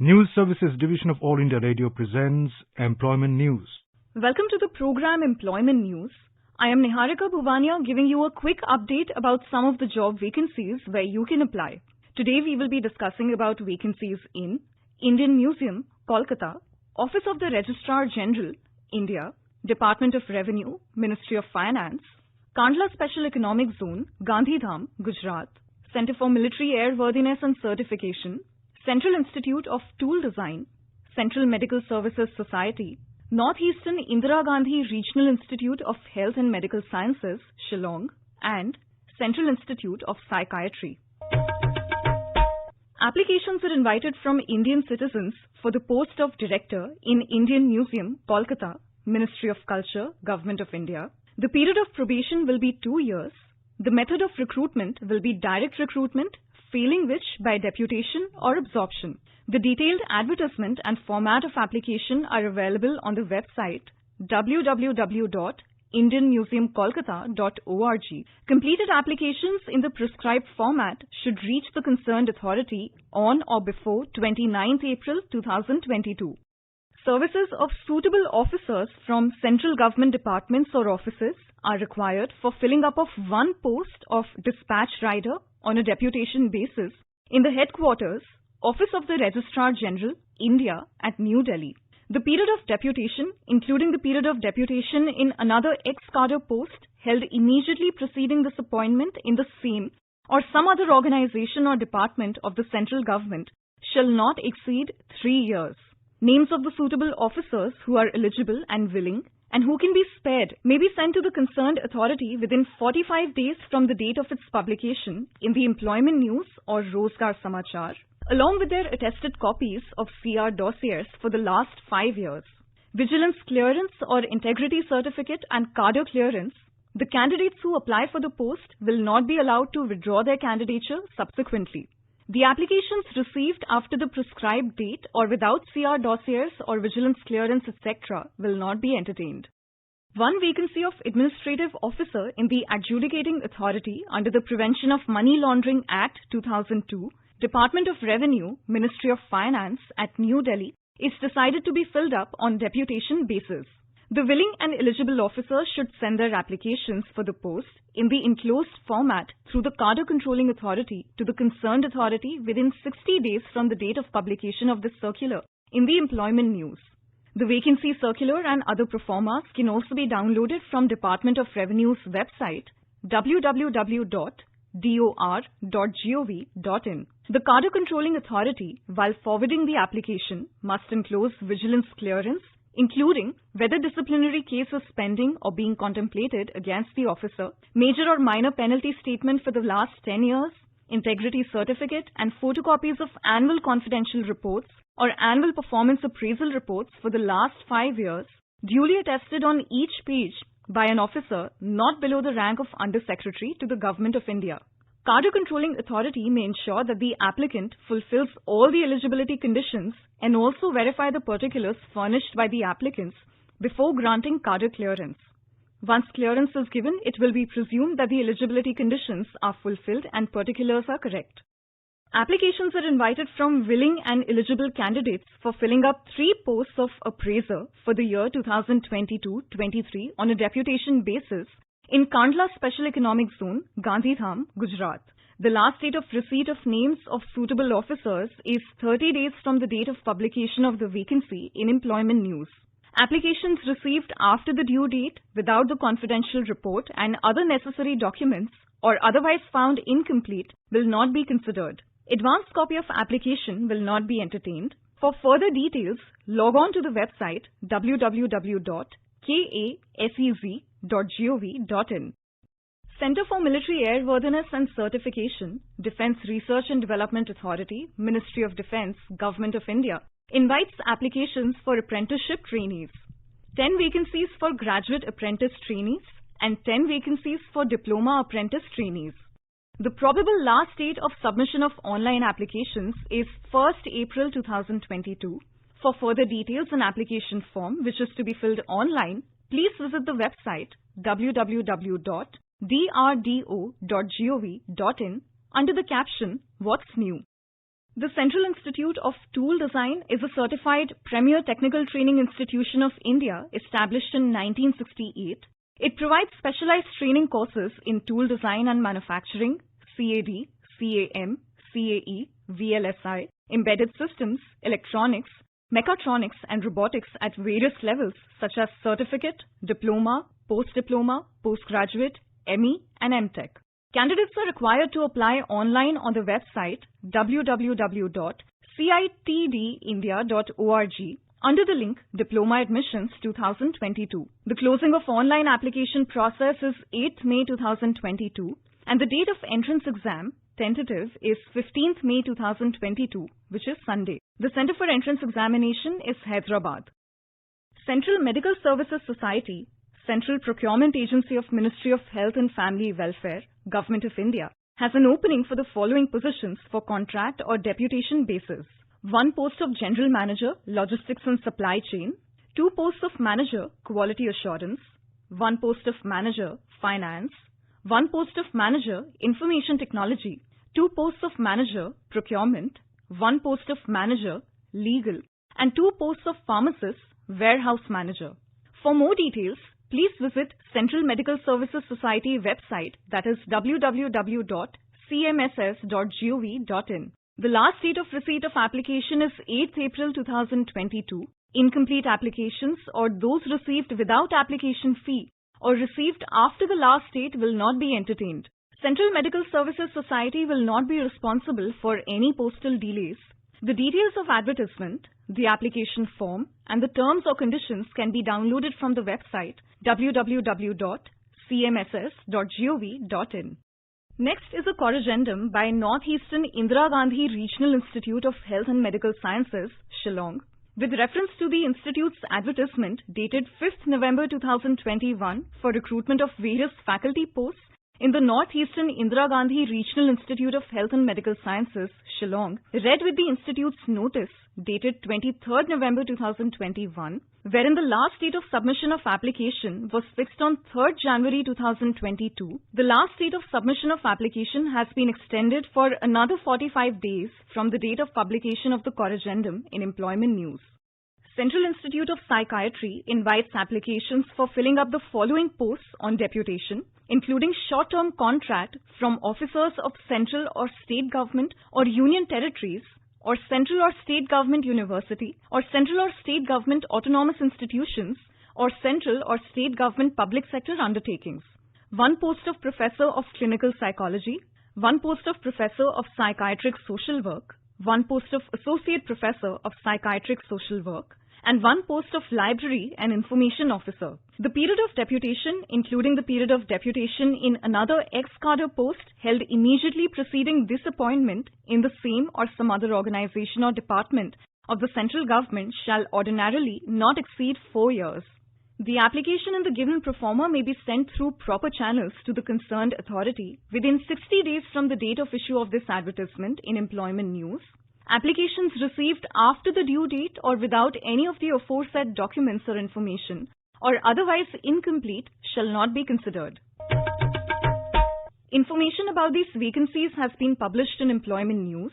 News Services Division of All India Radio presents Employment News. Welcome to the program Employment News. I am Niharika Bhuvania giving you a quick update about some of the job vacancies where you can apply. Today we will be discussing about vacancies in Indian Museum, Kolkata, Office of the Registrar General, India, Department of Revenue, Ministry of Finance, Kandla Special Economic Zone, Gandhidham, Gujarat, Centre for Military Airworthiness and Certification, Central Institute of Tool Design, Central Medical Services Society, Northeastern Indira Gandhi Regional Institute of Health and Medical Sciences, Shillong, and Central Institute of Psychiatry. Applications are invited from Indian citizens for the post of Director in Indian Museum, Kolkata, Ministry of Culture, Government of India. The period of probation will be 2 years. The method of recruitment will be direct recruitment, failing which by deputation or absorption. The detailed advertisement and format of application are available on the website www.indianmuseumkolkata.org. Completed applications in the prescribed format should reach the concerned authority on or before 29th April 2022. Services of suitable officers from central government departments or offices are required for filling up of one post of dispatch rider on a deputation basis in the headquarters, Office of the Registrar General, India at New Delhi. The period of deputation, including the period of deputation in another ex-cadre post held immediately preceding this appointment in the same or some other organization or department of the central government, shall not exceed 3 years. Names of the suitable officers who are eligible and willing and who can be spared may be sent to the concerned authority within 45 days from the date of its publication in the Employment News or Rozgar Samachar, along with their attested copies of CR dossiers for the last 5 years. Vigilance clearance or integrity certificate and cadre clearance. The candidates who apply for the post will not be allowed to withdraw their candidature subsequently. The applications received after the prescribed date or without CR dossiers or vigilance clearance etc. will not be entertained. One vacancy of Administrative Officer in the Adjudicating Authority under the Prevention of Money Laundering Act 2002, Department of Revenue, Ministry of Finance at New Delhi is decided to be filled up on deputation basis. The willing and eligible officers should send their applications for the post in the enclosed format through the Cadre Controlling Authority to the concerned authority within 60 days from the date of publication of this circular in the Employment News. The vacancy circular and other proformas can also be downloaded from Department of Revenue's website www.dor.gov.in. The Cadre Controlling Authority, while forwarding the application, must enclose vigilance clearance, including whether disciplinary case is pending or being contemplated against the officer, major or minor penalty statement for the last 10 years, integrity certificate and photocopies of annual confidential reports or annual performance appraisal reports for the last 5 years, duly attested on each page by an officer not below the rank of Under Secretary to the Government of India. Cadre Controlling Authority may ensure that the applicant fulfills all the eligibility conditions and also verify the particulars furnished by the applicants before granting cadre clearance. Once clearance is given, it will be presumed that the eligibility conditions are fulfilled and particulars are correct. Applications are invited from willing and eligible candidates for filling up 3 posts of appraiser for the year 2022-23 on a deputation basis in Kandla Special Economic Zone, Gandhidham, Gujarat. The last date of receipt of names of suitable officers is 30 days from the date of publication of the vacancy in Employment News. Applications received after the due date without the confidential report and other necessary documents or otherwise found incomplete will not be considered. Advanced copy of application will not be entertained. For further details, log on to the website www.kasez.gov.in. Centre for Military Airworthiness and Certification, Defence Research and Development Authority, Ministry of Defence, Government of India, invites applications for apprenticeship trainees. 10 vacancies for graduate apprentice trainees and 10 vacancies for diploma apprentice trainees. The probable last date of submission of online applications is 1st April 2022. For further details and application form, which is to be filled online, please visit the website www.drdo.gov.in under the caption What's New. The Central Institute of Tool Design is a certified premier technical training institution of India established in 1968. It provides specialized training courses in tool design and manufacturing, CAD, CAM, CAE, VLSI, embedded systems, electronics, mechatronics and robotics at various levels such as certificate, diploma, post-diploma, postgraduate, ME and MTech. Candidates are required to apply online on the website www.citdindia.org under the link Diploma Admissions 2022. The closing of online application process is 8th May 2022 and the date of entrance exam tentative is 15th May 2022, which is Sunday. The Center for Entrance Examination is Hyderabad. Central Medical Services Society, Central Procurement Agency of Ministry of Health and Family Welfare, Government of India, has an opening for the following positions for contract or deputation basis. 1 post of General Manager, Logistics and Supply Chain, 2 posts of Manager, Quality Assurance, 1 post of Manager, Finance, 1 post of Manager, Information Technology, 2 posts of Manager, Procurement, 1 post of Manager, Legal, and 2 posts of Pharmacist, Warehouse Manager. For more details, please visit Central Medical Services Society website, that is www.cmss.gov.in. The last date of receipt of application is 8th April 2022. Incomplete applications or those received without application fee or received after the last date will not be entertained. Central Medical Services Society will not be responsible for any postal delays. The details of advertisement, the application form, and the terms or conditions can be downloaded from the website www.cmss.gov.in. Next is a corrigendum by Northeastern Indira Gandhi Regional Institute of Health and Medical Sciences, Shillong, with reference to the Institute's advertisement dated 5th November 2021 for recruitment of various faculty posts in the Northeastern Indira Gandhi Regional Institute of Health and Medical Sciences, Shillong, read with the Institute's notice dated 23rd November 2021, wherein the last date of submission of application was fixed on 3rd January 2022. The last date of submission of application has been extended for another 45 days from the date of publication of the corrigendum in Employment News. Central Institute of Psychiatry invites applications for filling up the following posts on deputation, including short-term contract from officers of central or state government or union territories, or central or state government university, or central or state government autonomous institutions, or central or state government public sector undertakings. 1 post of Professor of Clinical Psychology, 1 post of Professor of Psychiatric Social Work, 1 post of Associate Professor of Psychiatric Social Work, and 1 post of Library and Information Officer. The period of deputation, including the period of deputation in another ex-cadre post held immediately preceding this appointment in the same or some other organization or department of the central government, shall ordinarily not exceed 4 years. The application in the given proforma may be sent through proper channels to the concerned authority within 60 days from the date of issue of this advertisement in Employment News. Applications received after the due date or without any of the aforesaid documents or information or otherwise incomplete shall not be considered. Information about these vacancies has been published in Employment News.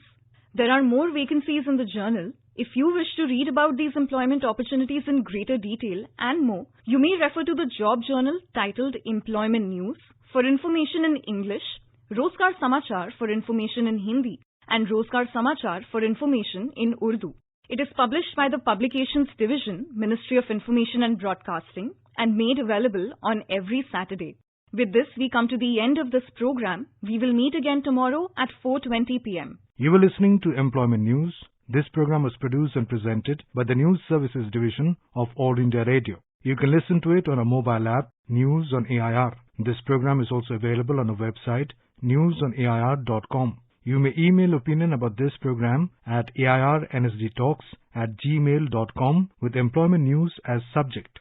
There are more vacancies in the journal. If you wish to read about these employment opportunities in greater detail and more, you may refer to the job journal titled Employment News for information in English, Rozgar Samachar for information in Hindi, and Rozgar Samachar for information in Urdu. It is published by the Publications Division, Ministry of Information and Broadcasting, and made available on every Saturday. With this, we come to the end of this program. We will meet again tomorrow at 4:20 p.m. You were listening to Employment News. This program was produced and presented by the News Services Division of All India Radio. You can listen to it on a mobile app, News on AIR. This program is also available on our website, newsonair.com. You may email opinion about this program at airnsdtalks@gmail.com with Employment News as subject.